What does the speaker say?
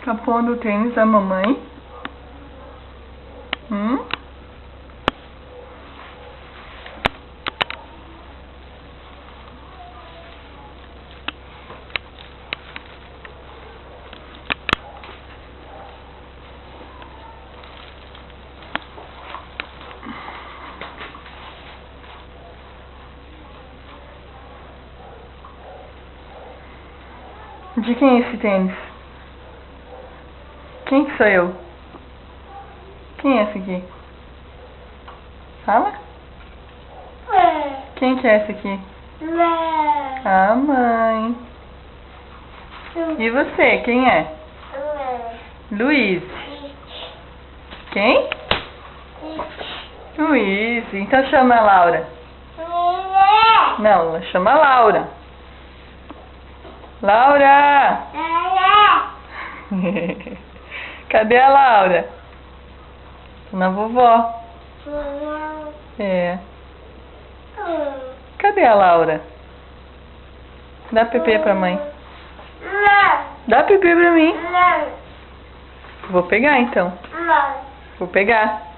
Tá pondo o tênis da mamãe? De quem é esse tênis? Quem que sou eu? Quem é esse aqui? Fala? Quem que é esse aqui? A mãe. E você, quem é? Luiz. Quem? Luiz. Então chama a Laura. Não, chama a Laura. Laura! Cadê a Laura? Tô na vovó. É. Cadê a Laura? Dá Pepe pra mãe. Dá Pepe pra mim. Vou pegar então. Vou pegar.